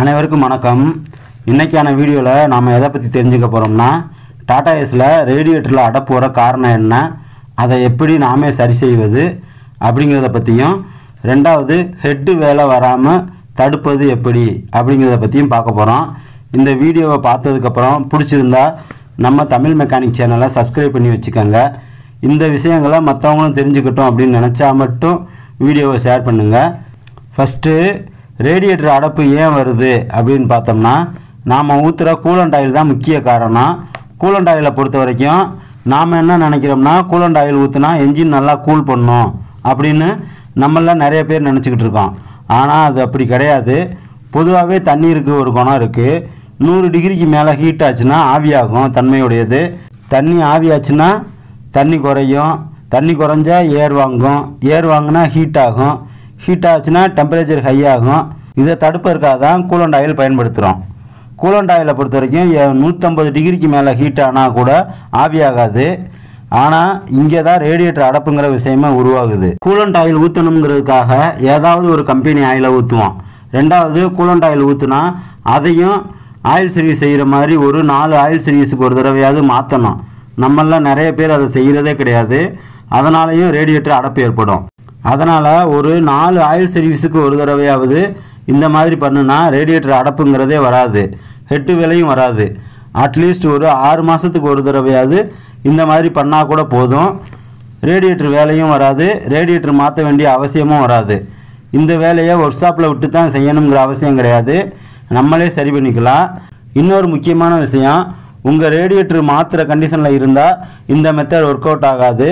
அனைவருக்கும் வணக்கம். இன்னைக்கான வீடியோவில் நாம் எதை பற்றி தெரிஞ்சுக்க போகிறோம்னா, டாடா ஏஸில் ரேடியேட்டரில் அடப்பு வர காரணம் என்ன, அதை எப்படி நாமே சரி செய்வது அப்படிங்கிறத பற்றியும், ரெண்டாவது ஹெட்டு வேலை வராமல் தடுப்பது எப்படி அப்படிங்கிறத பற்றியும் பார்க்க போகிறோம். இந்த வீடியோவை பார்த்ததுக்கப்புறம் பிடிச்சிருந்தா நம்ம தமிழ் மெக்கானிக் சேனலை சப்ஸ்கிரைப் பண்ணி வச்சுக்கோங்க. இந்த விஷயங்களை மற்றவங்களும் தெரிஞ்சுக்கிட்டோம் அப்படின்னு நினச்சா மட்டும் வீடியோவை ஷேர் பண்ணுங்கள். ஃபஸ்ட்டு ரேடியேட்டர் அடப்பு ஏன் வருது அப்படின்னு பார்த்தோம்னா, நாம் ஊற்றுற கூலண்ட் ஆயில் தான் முக்கிய காரணம். கூலண்ட் ஆயிலை பொறுத்த வரைக்கும் நாம் என்ன நினைக்கிறோம்னா, கூலண்ட் ஆயில் ஊற்றுனா என்ஜின் நல்லா கூல் பண்ணும் அப்படின்னு நம்மள நிறைய பேர் நினச்சிக்கிட்டு இருக்கோம். ஆனால் அது அப்படி கிடையாது. பொதுவாகவே தண்ணீருக்கு ஒரு குணம் இருக்குது. 100 டிகிரிக்கு மேலே ஹீட் ஆச்சுன்னா ஆவியாகும் தன்மையுடையது. தண்ணி ஆவியாச்சுன்னா தண்ணி குறையும், தண்ணி குறைஞ்சா ஏர் வாங்கும், ஏர் வாங்கினா ஹீட் ஆகும், ஹீட் ஆச்சுன்னா டெம்பரேச்சர் ஹை ஆகும். இதை தடுப்பதற்காக தான் கூலண்ட் ஆயில் பயன்படுத்துகிறோம். கூலண்ட் ஆயிலை பொறுத்த வரைக்கும் 150 டிகிரிக்கு மேலே ஹீட் ஆனால் கூட ஆவியாகாது. ஆனால் இங்கே தான் ரேடியேட்டர் அடப்புங்கிற விஷயமே உருவாகுது. கூலண்ட் ஆயில் ஊற்றணுங்கிறதுக்காக ஏதாவது ஒரு கம்பெனி ஆயிலை ஊற்றுவோம். ரெண்டாவது கூலண்ட் ஆயில் ஊற்றுனா அதையும் ஆயில் சர்வீஸ் செய்கிற மாதிரி ஒரு 4 ஆயில் சர்வீஸுக்கு ஒரு தடவையாவது மாற்றணும். நம்மளாம் நிறைய பேர் அதை செய்கிறதே கிடையாது. அதனாலேயும் ரேடியேட்டர் அடப்பு ஏற்படும். அதனால் ஒரு 4 ஆயில் சர்வீஸுக்கு ஒரு தடவையாவது இந்த மாதிரி பண்ணுனா ரேடியேட்டர் அடப்புங்கிறதே வராது, ஹெட்டு வேலையும் வராது. அட்லீஸ்ட் ஒரு 6 மாதத்துக்கு ஒரு தடவையாவது இந்த மாதிரி பண்ணால் கூட போதும். ரேடியேட்டர் வேலையும் வராது, ரேடியேட்டர் மாற்ற வேண்டிய அவசியமும் வராது. இந்த வேலையை ஒர்க் ஷாப்பில் விட்டு தான் செய்யணுங்கிற அவசியம் கிடையாது, நம்மளே சரி பண்ணிக்கலாம். இன்னொரு முக்கியமான விஷயம், உங்கள் ரேடியேட்டர் மாற்றுற கண்டிஷனில் இருந்தால் இந்த மெத்தட் ஒர்க் அவுட் ஆகாது.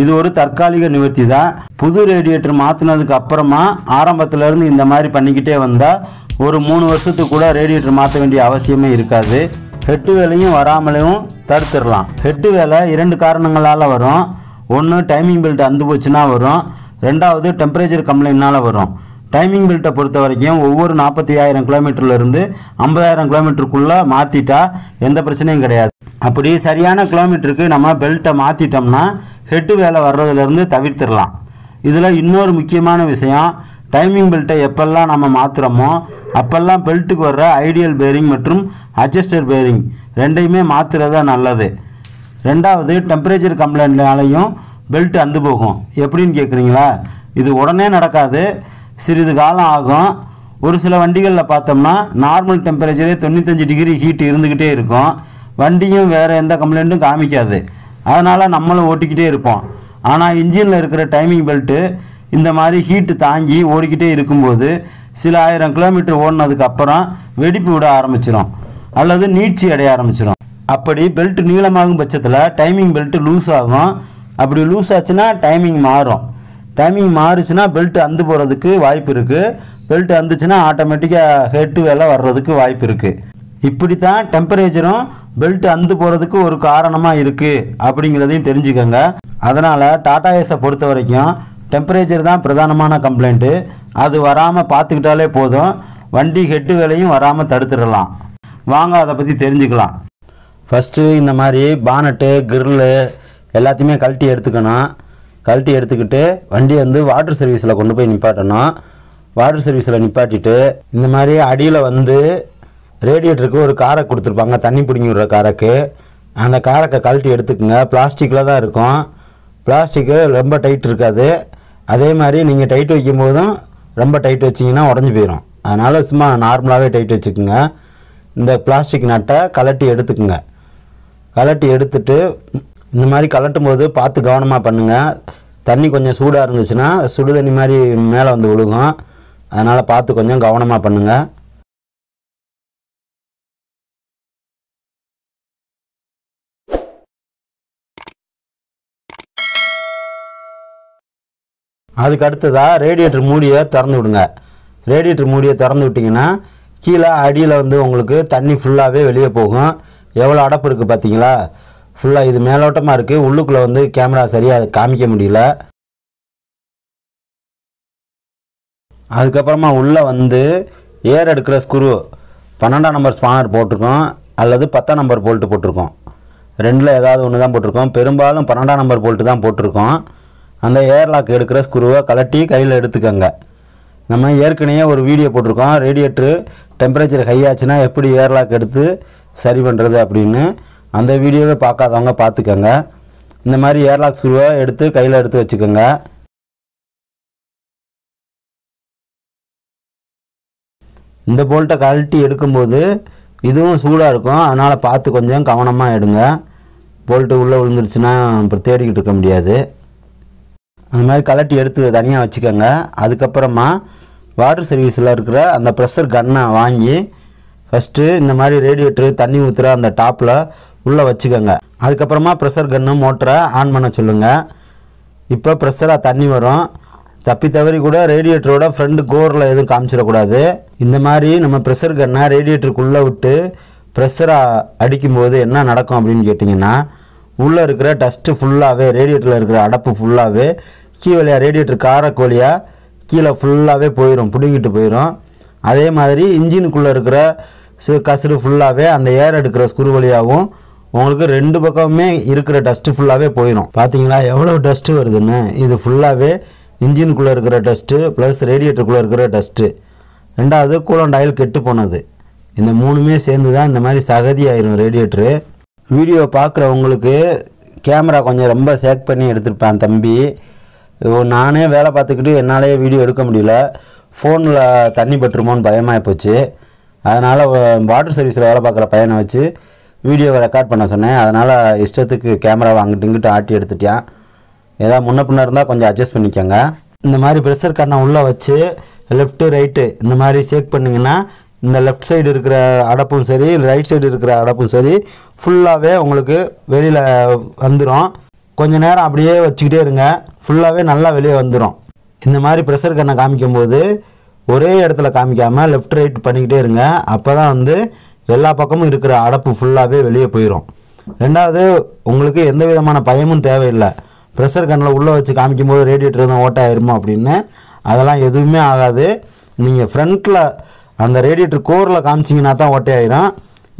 இது ஒரு தற்காலிக நிவர்த்தி தான். புது ரேடியேட்டர் மாற்றினதுக்கு அப்புறமா ஆரம்பத்திலேருந்து இந்த மாதிரி பண்ணிக்கிட்டே வந்தால் ஒரு 3 வருஷத்துக்கு கூட ரேடியேட்டர் மாற்ற வேண்டிய அவசியமே இருக்காது. ஹெட்டு வேலையும் வராமலையும் தடுத்துடலாம். ஹெட்டு வேலை 2 காரணங்களால் வரும். ஒன்று டைமிங் பெல்ட் அந்து போச்சுன்னா வரும், ரெண்டாவது டெம்பரேச்சர் கம்ப்ளைண்ட்னால் வரும். டைமிங் பெல்ட்டை பொறுத்த வரைக்கும் ஒவ்வொரு 45,000 கிலோமீட்டர்லேருந்து 50,000 கிலோமீட்டருக்குள்ளே மாற்றிட்டா எந்த பிரச்சனையும் கிடையாது. அப்படி சரியான கிலோமீட்டருக்கு நம்ம பெல்ட்டை மாற்றிட்டோம்னா ஹெட்டு வேலை வர்றதுலேருந்து தவிர்த்திடலாம். இதில் இன்னொரு முக்கியமான விஷயம், டைமிங் பெல்ட்டை எப்பெல்லாம் நம்ம மாற்றுறோமோ அப்போல்லாம் பெல்ட்டுக்கு வர்ற ஐடியல் பேரிங் மற்றும் அட்ஜஸ்டர் பேரிங் ரெண்டையுமே மாற்றுறது நல்லது. ரெண்டாவது டெம்பரேச்சர் கம்ப்ளைண்ட்னாலையும் பெல்ட் அந்து போகும். எப்படின்னு கேட்குறீங்களா? இது உடனே நடக்காது, சிறிது காலம் ஆகும். ஒரு சில வண்டிகளில் பார்த்தோம்னா நார்மல் டெம்பரேச்சரே 95 டிகிரி ஹீட் இருந்துக்கிட்டே இருக்கும். வண்டியும் வேறு எந்த கம்ப்ளைண்ட்டும் காமிக்காது. அதனால் நம்மளும் ஓட்டிக்கிட்டே இருப்போம். ஆனால் இன்ஜினில் இருக்கிற டைமிங் பெல்ட்டு இந்த மாதிரி ஹீட்டு தாங்கி ஓடிக்கிட்டே இருக்கும்போது சில 1000 கிலோமீட்டர் ஓடினதுக்கப்புறம் வெடிப்பு விட ஆரம்பிச்சிடும் அல்லது நீட்சி அடைய ஆரம்பிச்சிடும். அப்படி பெல்ட் நீளமாகும் பட்சத்தில் டைமிங் பெல்ட்டு லூஸ் ஆகும். அப்படி லூஸ் ஆச்சுன்னா டைமிங் மாறும். டைமிங் மாறுச்சுன்னா பெல்ட் அந்து போகிறதுக்கு வாய்ப்பு இருக்குது. பெல்ட் அந்துச்சுன்னா ஆட்டோமேட்டிக்காக ஹெட்டு வேலை வர்றதுக்கு வாய்ப்பு இருக்குது. இப்படி தான் டெம்பரேச்சரும் பெல்ட் அந்து போகிறதுக்கு ஒரு காரணமாக இருக்குது அப்படிங்கிறதையும் தெரிஞ்சுக்கோங்க. அதனால் டாடா ஏஸை பொறுத்த வரைக்கும் டெம்பரேச்சர் தான் பிரதானமான கம்ப்ளைண்ட்டு. அது வராமல் பார்த்துக்கிட்டாலே போதும், வண்டி ஹெட்டு வேலையும் வராமல் தடுத்துடலாம். வாங்க அதை பற்றி தெரிஞ்சுக்கலாம். ஃபஸ்ட்டு இந்த மாதிரி பானட்டு கிரில்லு எல்லாத்தையுமே கழட்டி எடுத்துக்கணும். கழட்டி எடுத்துக்கிட்டு வண்டி வாட்டர் சர்வீஸில் கொண்டு போய் நிப்பாட்டணும். வாட்டர் சர்வீஸில் நிப்பாட்டிட்டு இந்த மாதிரி அடியில் ரேடியேட்டருக்கு ஒரு காரக் கொடுத்துருப்பாங்க, தண்ணி பிடிங்கி விடுற காரக்கு. அந்த காரக்கை கழட்டி எடுத்துக்குங்க. பிளாஸ்டிக்கில் தான் இருக்கும். பிளாஸ்டிக்கு ரொம்ப டைட் இருக்காது. அதே மாதிரி நீங்கள் டைட் வைக்கும் போதும் ரொம்ப டைட் வச்சிங்கன்னா உடஞ்சி போயிடும். அதனால் சும்மா நார்மலாகவே டைட் வச்சுக்குங்க. இந்த பிளாஸ்டிக் நட்டை கழட்டி எடுத்துக்குங்க. கழட்டி எடுத்துட்டு இந்த மாதிரி கலட்டும் போது பார்த்து கவனமாக பண்ணுங்கள். தண்ணி கொஞ்சம் சூடாக இருந்துச்சுன்னா சுடு தண்ணி மாதிரி மேலே விழுகும். அதனால் பார்த்து கொஞ்சம் கவனமாக பண்ணுங்கள். அதுக்கு அடுத்ததாக ரேடியேட்டர் மூடியை திறந்து விடுங்க. ரேடியேட்டர் மூடியை திறந்து விட்டிங்கன்னா கீழே அடியில் உங்களுக்கு தண்ணி ஃபுல்லாகவே வெளியே போகும். எவ்வளோ அடப்பு இருக்குது பார்த்தீங்களா? ஃபுல்லாக இது மேலோட்டமாக இருக்குது. உள்ளுக்குள்ளே கேமரா சரியாக காமிக்க முடியல. அதுக்கப்புறமா உள்ளே ஏர் எடுக்கிற ஸ்க்ரூ 12ஆம் நம்பர் ஸ்பானர் போட்டிருக்கோம் அல்லது 10ஆம் நம்பர் போல்ட்டு போட்டிருக்கோம். ரெண்டில் ஏதாவது ஒன்று தான் போட்டிருக்கோம். பெரும்பாலும் 12ஆம் நம்பர் போல்ட்டு தான் போட்டிருக்கோம். அந்த ஏர்லாக் எடுக்கிற ஸ்க்ரூவை கலட்டி கையில் எடுத்துக்கோங்க. நம்ம ஏற்கனவே ஒரு வீடியோ போட்டிருக்கோம், ரேடியேட்டர் டெம்பரேச்சர் ஹை ஆச்சுன்னா எப்படி ஏர்லாக் எடுத்து சரி பண்ணுறது அப்படின்னு. அந்த வீடியோவை பார்க்காதவங்க பார்த்துக்கோங்க. இந்த மாதிரி ஏர்லாக் ஸ்க்ரூவை எடுத்து கையில் எடுத்து வச்சுக்கோங்க. இந்த போல்ட்டை கழட்டி எடுக்கும்போது இதுவும் சூடாக இருக்கும், அதனால் பார்த்து கொஞ்சம் கவனமாக எடுங்க. போல்ட்டு உள்ளே விழுந்துருச்சுன்னா அப்புறம் தேடிக்கிட்டு இருக்க முடியாது. அந்த மாதிரி கழட்டி எடுத்து தனியாக வச்சுக்கோங்க. அதுக்கப்புறமா வாட்டர் சர்வீஸில் இருக்கிற அந்த ப்ரெஷர் கன்னை வாங்கி ஃபஸ்ட்டு இந்த மாதிரி ரேடியேட்டர் தண்ணி ஊற்றுற அந்த டாப்பில் உள்ளே வச்சுக்கோங்க. அதுக்கப்புறமா ப்ரெஷர் கன்னு மோட்டரை ஆன் பண்ண சொல்லுங்கள். இப்போ ப்ரெஷராக தண்ணி வரும். தப்பி தவறி கூட ரேடியேட்டரோட ஃப்ரண்ட் கோரில் எதுவும் காமிச்சிடக்கூடாது. இந்த மாதிரி நம்ம ப்ரெஷர் கன்னை ரேடியேட்டருக்குள்ளே விட்டு ப்ரெஷராக அடிக்கும்போது என்ன நடக்கும் அப்படின்னு கேட்டிங்கன்னா, உள்ளே இருக்கிற டஸ்ட்டு ஃபுல்லாகவே ரேடியேட்டரில் இருக்கிற அடப்பு ஃபுல்லாகவே வழியாக ரேடியேட்டர் காரக்கு வழியாக கீழே ஃபுல்லாகவே போயிடும், பிடுங்கிட்டு போயிடும். அதே மாதிரி இன்ஜினுக்குள்ளே இருக்கிற கசுறு ஃபுல்லாகவே அந்த ஏர் எடுக்கிற ஸ்க்ரூ வழியாகவும் உங்களுக்கு 2 பக்கமுமே இருக்கிற டஸ்ட்டு ஃபுல்லாகவே போயிடும். பார்த்தீங்களா எவ்வளோ டஸ்ட்டு வருதுன்னு? இது ஃபுல்லாகவே இன்ஜினுக்குள்ளே இருக்கிற டஸ்ட்டு ப்ளஸ் ரேடியேட்டருக்குள்ளே இருக்கிற டஸ்ட்டு. ரெண்டாவது கூலண்ட் ஆயில் கெட்டு போனது. இந்த 3மே சேர்ந்து தான் இந்த மாதிரி சகதி ஆயிரும் ரேடியேட்டரு. வீடியோ பார்க்குறவங்களுக்கு கேமரா கொஞ்சம் ரொம்ப சேக் பண்ணி எடுத்துருப்பேன் தம்பி. நானே வேலை பார்த்துக்கிட்டு என்னாலே வீடியோ எடுக்க முடியல. ஃபோனில் தண்ணி பட்டுருமோன்னு பயமாக போச்சு. அதனால் வாட்டர் சர்வீஸில் வேலை பார்க்குற பையனை வச்சு வீடியோவை ரெக்கார்ட் பண்ண சொன்னேன். அதனால் இஷ்டத்துக்கு கேமராவை அங்கிட்டு இங்கிட்டு ஆட்டி எடுத்துட்டேன். ஏதாவது முன்ன பின்ன இருந்தால் கொஞ்சம் அட்ஜஸ்ட் பண்ணிக்கோங்க. இந்த மாதிரி ப்ரெஷர் கன்னை உள்ளே வச்சு லெஃப்ட்டு ரைட்டு இந்த மாதிரி ஷேக் பண்ணிங்கன்னா இந்த லெஃப்ட் சைடு இருக்கிற அடப்பும் சரி ரைட் சைடு இருக்கிற அடப்பும் சரி ஃபுல்லாகவே உங்களுக்கு வெளியில் வந்துடும். கொஞ்சம் நேரம் அப்படியே வச்சுக்கிட்டே இருங்க, ஃபுல்லாகவே நல்லா வெளியே வந்துடும். இந்த மாதிரி ப்ரெஷர் கன்னை காமிக்கும்போது ஒரே இடத்துல காமிக்காமல் லெஃப்ட் ரைட் பண்ணிக்கிட்டே இருங்க. அப்போ தான் வந்து எல்லா பக்கமும் இருக்கிற அடப்பு ஃபுல்லாகவே வெளியே போயிடும். ரெண்டாவது உங்களுக்கு எந்த விதமான பயமும் தேவையில்லை. ப்ரெஷர் கன்னில் உள்ளே வச்சு காமிக்கும்போது ரேடியேட்டர் தான் ஓட்டாயிருமோ அப்படின்னு. அதெல்லாம் எதுவுமே ஆகாது. நீங்கள் ஃப்ரண்ட்டில் அந்த ரேடியேட்டர் கோரில் காமிச்சிங்கன்னா தான் ஓட்டையாயிரும்.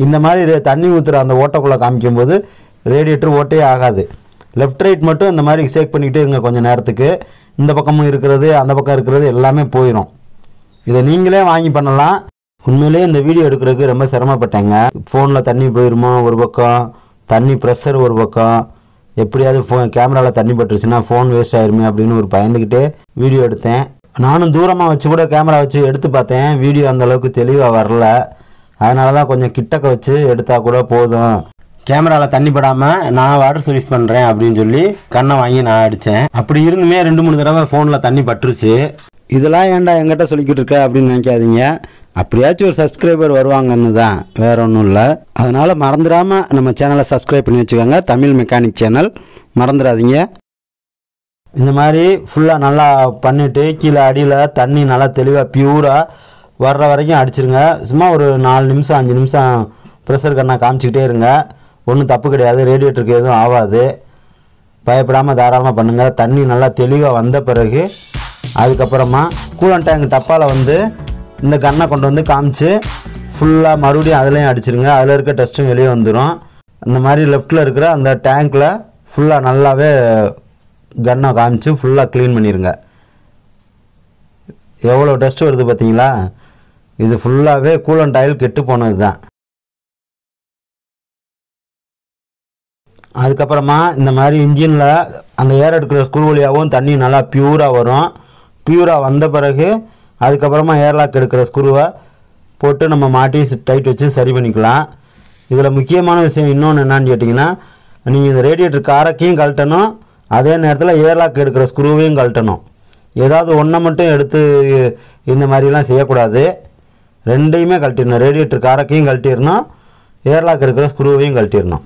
இந்த மாதிரி தண்ணி ஊற்றுற அந்த ஓட்டைக்குள்ளே காமிக்கும்போது ரேடியேட்டர் ஓட்டையே ஆகாது. லெஃப்ட் ரைட் மட்டும் இந்த மாதிரி ஷேக் பண்ணிக்கிட்டே இருங்க கொஞ்சம் நேரத்துக்கு. இந்த பக்கமும் இருக்கிறது அந்த பக்கம் இருக்கிறது எல்லாமே போயிடும். இதை நீங்களே வாங்கி பண்ணலாம். உண்மையிலே இந்த வீடியோ எடுக்கிறதுக்கு ரொம்ப சிரமப்பட்டேங்க. ஃபோனில் தண்ணி போயிருமோ ஒரு பக்கம், தண்ணி ப்ரெஷர் ஒரு பக்கம், எப்படியாவது கேமராவில் தண்ணி பட்டுருச்சுன்னா ஃபோன் வேஸ்ட் ஆயிருமே அப்படின்னு ஒரு பயந்துக்கிட்டே வீடியோ எடுத்தேன். நானும் தூரமாக வச்சு கூட கேமரா வச்சு எடுத்து பார்த்தேன். வீடியோ அந்தளவுக்கு தெளிவாக வரல. அதனால தான் கொஞ்சம் கிட்டக்க வச்சு எடுத்தால் கூட போதும், கேமராவில் தண்ணி படாமல் நான் வாட்டர் சர்வீஸ் பண்ணுறேன் அப்படின்னு சொல்லி கண்ணை வாங்கி நான் அடித்தேன். அப்படி இருந்துமே 2-3 தடவை ஃபோனில் தண்ணி பட்டுருச்சு. இதெல்லாம் ஏன்டா என்கிட்ட சொல்லிக்கிட்டு இருக்க அப்படின்னு நினைக்காதீங்க. அப்படியாச்சும் ஒரு சப்ஸ்கிரைபர் வருவாங்கன்னு தான், வேறு ஒன்றும் இல்லை. அதனால் மறந்துடாமல் நம்ம சேனலை சப்ஸ்கிரைப் பண்ணி வச்சுக்கோங்க. தமிழ் மெக்கானிக் சேனல் மறந்துடாதீங்க. இந்த மாதிரி ஃபுல்லாக நல்லா பண்ணிவிட்டு கீழே அடியில் தண்ணி நல்லா தெளிவாக பியூராக வர்ற வரைக்கும் அடிச்சிருங்க. சும்மா ஒரு 4 நிமிஷம் 5 நிமிஷம் ப்ரெஷர் கன்னை காமிச்சிக்கிட்டே இருங்க. ஒன்றும் தப்பு கிடையாது, ரேடியேட்டருக்கு எதுவும் ஆகாது. பயப்படாமல் தாராளமாக பண்ணுங்கள். தண்ணி நல்லா தெளிவாக வந்த பிறகு அதுக்கப்புறமா கூலண்ட் டேங்க் டப்பாவில் வந்து இந்த கன்னை கொண்டு வந்து காமிச்சு ஃபுல்லாக மறுபடியும் அதுலேயும் அடிச்சிருங்க. அதில் இருக்க டஸ்ட்டும் வெளியே வந்துடும். இந்த மாதிரி லெஃப்ட்டில் இருக்கிற அந்த டேங்க்கில் ஃபுல்லாக நல்லாவே கன்னை காமிச்சு ஃபுல்லாக க்ளீன் பண்ணிடுங்க. எவ்வளோ டஸ்ட் வருது பார்த்தீங்களா? இது ஃபுல்லாகவே கூலண்ட் ஆயில் கெட்டு போனது தான். அதுக்கப்புறமா இந்த மாதிரி இன்ஜினில் அந்த ஏர் எடுக்கிற ஸ்க்ரூ வழியாகவும் தண்ணி நல்லா பியூராக வரும். பியூராக வந்த பிறகு அதுக்கப்புறமா ஏர்லாக் எடுக்கிற ஸ்க்ரூவை போட்டு நம்ம மாட்டி டைட் வச்சு சரி பண்ணிக்கலாம். இதில் முக்கியமான விஷயம் இன்னொன்று என்னான்னு கேட்டிங்கன்னா, நீங்கள் இந்த ரேடியேட்டர் காரக்கையும் கழட்டணும், அதே நேரத்தில் ஏர்லாக் எடுக்கிற ஸ்க்ரூவையும் கழட்டணும். ஏதாவது ஒன்றை மட்டும் எடுத்து இந்த மாதிரிலாம் செய்யக்கூடாது. ரெண்டையுமே கழட்டிடணும். ரேடியேட்டர் காரக்கையும் கழட்டிடணும், ஏர்லாக் எடுக்கிற ஸ்க்ரூவையும் கழட்டிடணும்.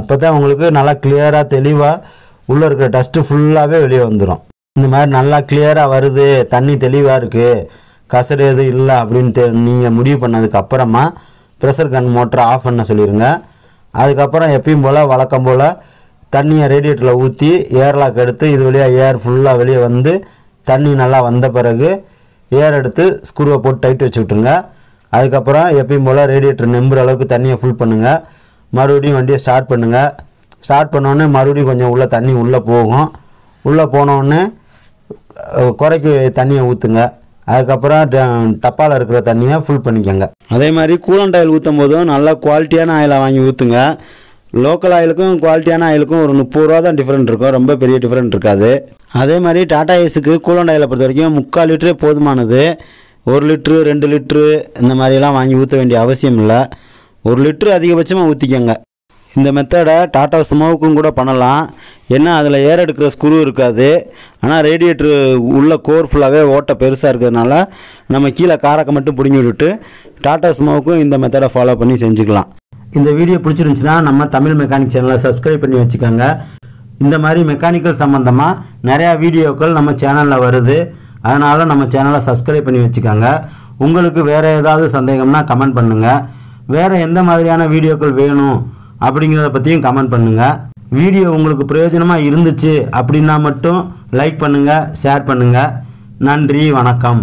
அப்போ தான் உங்களுக்கு நல்லா கிளியராக தெளிவாக உள்ளே இருக்கிற டஸ்ட்டு ஃபுல்லாகவே வெளியே வந்துடும். இந்த மாதிரி நல்லா கிளியராக வருது, தண்ணி தெளிவாக இருக்குது, கசடு எதுவும் இல்லை அப்படின்னு நீங்கள் முடிவு பண்ணதுக்கப்புறமா ப்ரெஷர் கன் மோட்டரை ஆஃப் பண்ண சொல்லிடுங்க. அதுக்கப்புறம் எப்பயும் போல் வழக்கம் போல் தண்ணியை ரேடியேட்டரில் ஊற்றி ஏர்லாக் எடுத்து இது வழியாக ஏர் ஃபுல்லாக வெளியே வந்து தண்ணி நல்லா வந்த பிறகு ஏர் எடுத்து ஸ்க்ரூவை போட்டு டைட் வச்சு விட்ருங்க. அதுக்கப்புறம் எப்பயும் போல் ரேடியேட்டர் நம்புற அளவுக்கு தண்ணியை ஃபுல் பண்ணுங்கள். மறுபடியும் வண்டியை ஸ்டார்ட் பண்ணுங்கள். ஸ்டார்ட் பண்ணோடனே மறுபடியும் கொஞ்சம் உள்ளே தண்ணி உள்ளே போகும். உள்ளே போனோடனே குறைக்கு தண்ணியை ஊற்றுங்க. அதுக்கப்புறம் டப்பாவில் இருக்கிற தண்ணியை ஃபுல் பண்ணிக்கோங்க. அதே மாதிரி கூலண்ட் ஆயில் ஊற்றும் போதும் நல்லா குவாலிட்டியான ஆயிலை வாங்கி ஊற்றுங்க. லோக்கல் ஆயிலுக்கும் குவாலிட்டியான ஆயிலுக்கும் ஒரு 30 ரூபா தான் டிஃப்ரெண்ட் இருக்கும், ரொம்ப பெரிய டிஃப்ரெண்ட் இருக்காது. அதே மாதிரி டாடா ஏஸுக்கு கூலண்ட் ஆயிலை பொறுத்த வரைக்கும் 3/4 லிட்டரே போதுமானது. 1 லிட்ரு 2 லிட்ரு இந்த மாதிரிலாம் வாங்கி ஊற்ற வேண்டிய அவசியம் இல்லை. 1 லிட்ரு அதிகபட்சமாக ஊற்றிக்கங்க. இந்த மெத்தடை டாடா சுமோவுக்கும் கூட பண்ணலாம். ஏன்னா அதில் ஏர் எடுக்கிற ஸ்க்ரூ இருக்காது. ஆனால் ரேடியேட்டர் உள்ள கோர் ஃபுல்லாகவே ஓட்டை பெருசாக இருக்கிறதுனால நம்ம கீழே காரக்கை மட்டும் பிடுங்கி விட்டுட்டு டாடா சுமோவுக்கும் இந்த மெத்தடை ஃபாலோ பண்ணி செஞ்சுக்கலாம். இந்த வீடியோ பிடிச்சிருந்துச்சுன்னா நம்ம தமிழ் மெக்கானிக் சேனலை சப்ஸ்கிரைப் பண்ணி வச்சுக்கோங்க. இந்த மாதிரி மெக்கானிக்கல் சம்மந்தமாக நிறையா வீடியோக்கள் நம்ம சேனலில் வருது. அதனால் நம்ம சேனலை சப்ஸ்கிரைப் பண்ணி வச்சுக்கோங்க. உங்களுக்கு வேறு ஏதாவது சந்தேகம்னா கமெண்ட் பண்ணுங்கள். வேறு எந்த மாதிரியான வீடியோக்கள் வேணும் அப்படிங்கிறத பற்றியும் கமெண்ட் பண்ணுங்கள். வீடியோ உங்களுக்கு பிரயோஜனமாக இருந்துச்சு அப்படின்னா மட்டும் லைக் பண்ணுங்கள், ஷேர் பண்ணுங்கள். நன்றி, வணக்கம்.